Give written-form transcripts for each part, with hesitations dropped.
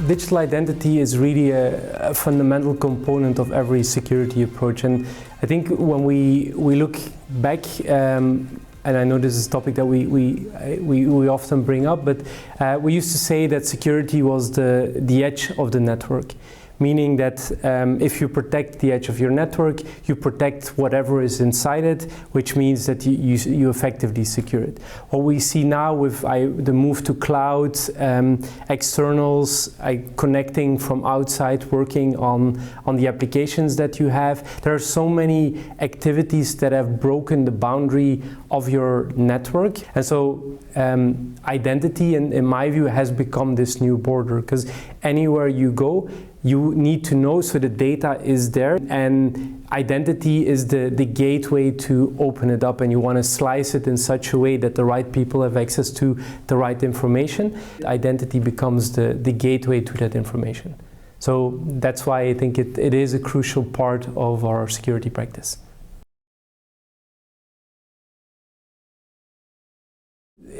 Digital identity is really a fundamental component of every security approach, and I think when we look back, and I know this is a topic that we often bring up, but we used to say that security was the edge of the network. Meaning that if you protect the edge of your network, you protect whatever is inside it, which means that you effectively secure it. What we see now with the move to cloud, externals, connecting from outside, working on the applications that you have, there are so many activities that have broken the boundary of your network. And so identity, in my view, has become this new border, because anywhere you go, you need to know, so the data is there, and identity is the gateway to open it up, and you want to slice it in such a way that the right people have access to the right information. Identity becomes the gateway to that information. So that's why I think it is a crucial part of our security practice.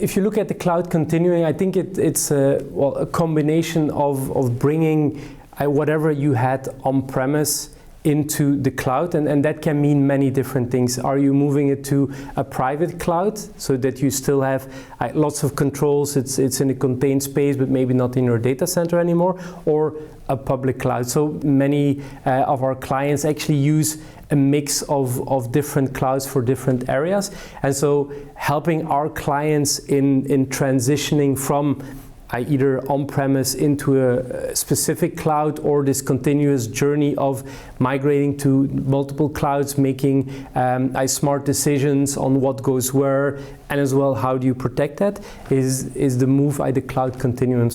If you look at the cloud continuing, I think it's a combination of bringing whatever you had on-premise into the cloud, and that can mean many different things. Are you moving it to a private cloud so that you still have lots of controls, it's in a contained space but maybe not in your data center anymore, or a public cloud? So many of our clients actually use a mix of different clouds for different areas, and so helping our clients in transitioning from either on-premise into a specific cloud, or this continuous journey of migrating to multiple clouds, making smart decisions on what goes where, and as well how do you protect that, is the move the cloud continuum.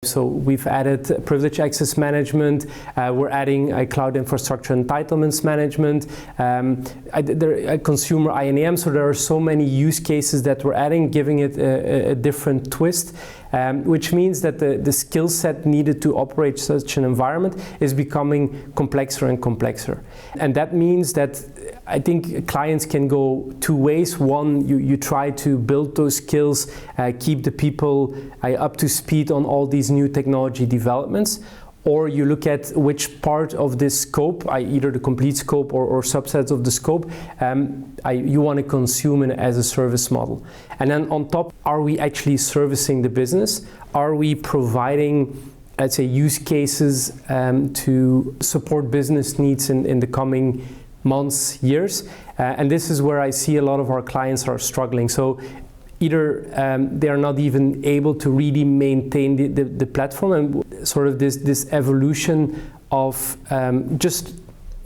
So we've added privilege access management, we're adding cloud infrastructure entitlements management, consumer INAM, so there are so many use cases that we're adding, giving it a different twist, which means that the skill set needed to operate such an environment is becoming complexer and complexer. And that means that I think clients can go two ways. One, you try to build those skills, keep the people up to speed on all these new technology developments, or you look at which part of this scope, either the complete scope or subsets of the scope, you want to consume it as a service model. And then on top, are we actually servicing the business? Are we providing, let's say, use cases to support business needs in the coming months, years? And this is where I see a lot of our clients are struggling. So either they are not even able to really maintain the platform, and sort of this evolution of just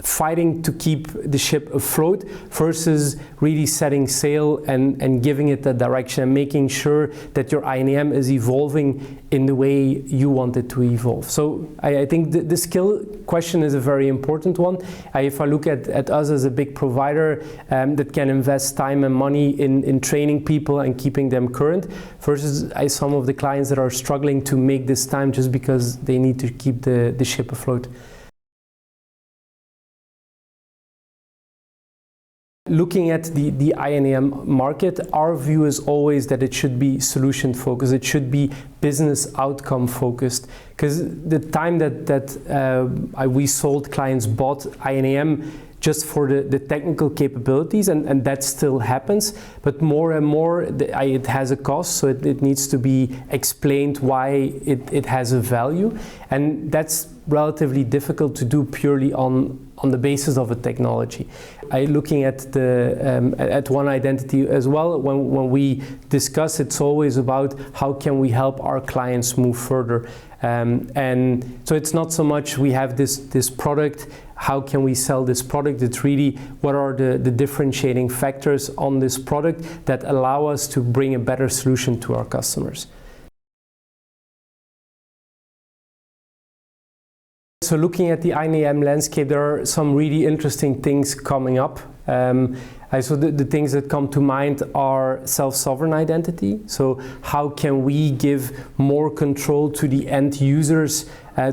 fighting to keep the ship afloat versus really setting sail and giving it the direction and making sure that your INAM is evolving in the way you want it to evolve. So I think the skill question is a very important one. If I look at us as a big provider that can invest time and money in training people and keeping them current, versus some of the clients that are struggling to make this time just because they need to keep the ship afloat. Looking at the INAM market, our view is always that it should be solution focused, it should be business outcome focused, because the time that we sold, clients bought INAM just for the technical capabilities, and that still happens, but more and more it has a cost, so it needs to be explained why it has a value, and that's relatively difficult to do purely on the basis of a technology. Looking at One Identity as well, when we discuss, it's always about how can we help our clients move further. And so it's not so much we have this product, how can we sell this product? It's really what are the differentiating factors on this product that allow us to bring a better solution to our customers. So looking at the INAM landscape, there are some really interesting things coming up. So the things that come to mind are self-sovereign identity. So how can we give more control to the end users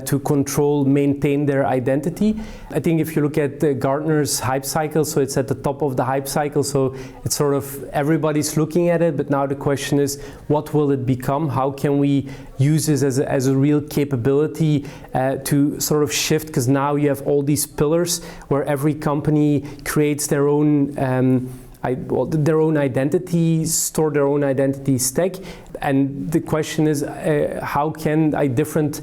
to control, maintain their identity. I think if you look at Gartner's hype cycle, so it's at the top of the hype cycle, so it's sort of everybody's looking at it, but now the question is, what will it become? How can we use this as a real capability to sort of shift, because now you have all these pillars where every company creates their own identity, store their own identity stack, and the question is how can different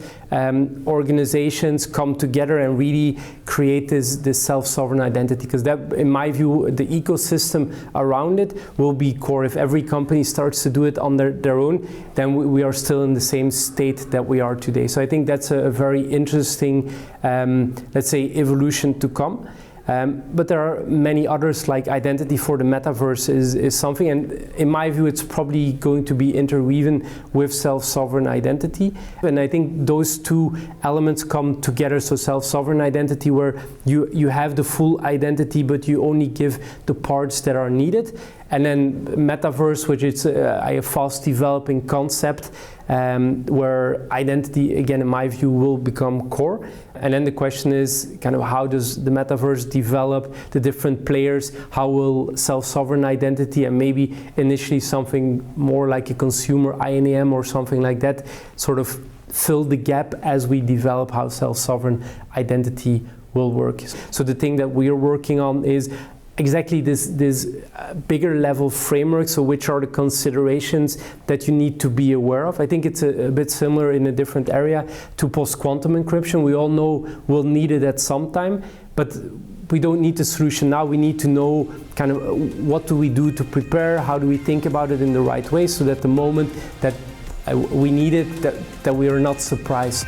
organizations come together and really create this self-sovereign identity, because that, in my view, the ecosystem around it will be core. If every company starts to do it on their own, then we are still in the same state that we are today. So I think that's a very interesting, let's say, evolution to come. But there are many others, like identity for the metaverse is something, and in my view it's probably going to be interweaving with self-sovereign identity. And I think those two elements come together, so self-sovereign identity where you have the full identity but you only give the parts that are needed. And then metaverse, which is a fast developing concept where identity, again, in my view, will become core. And then the question is kind of how does the metaverse develop, the different players, how will self-sovereign identity and maybe initially something more like a consumer INAM or something like that sort of fill the gap as we develop how self-sovereign identity will work. So the thing that we are working on is exactly this bigger level framework, so which are the considerations that you need to be aware of. I think it's a bit similar in a different area to post-quantum encryption. We all know we'll need it at some time, but we don't need the solution now. We need to know kind of what do we do to prepare, how do we think about it in the right way, so that the moment that we need it, that we are not surprised.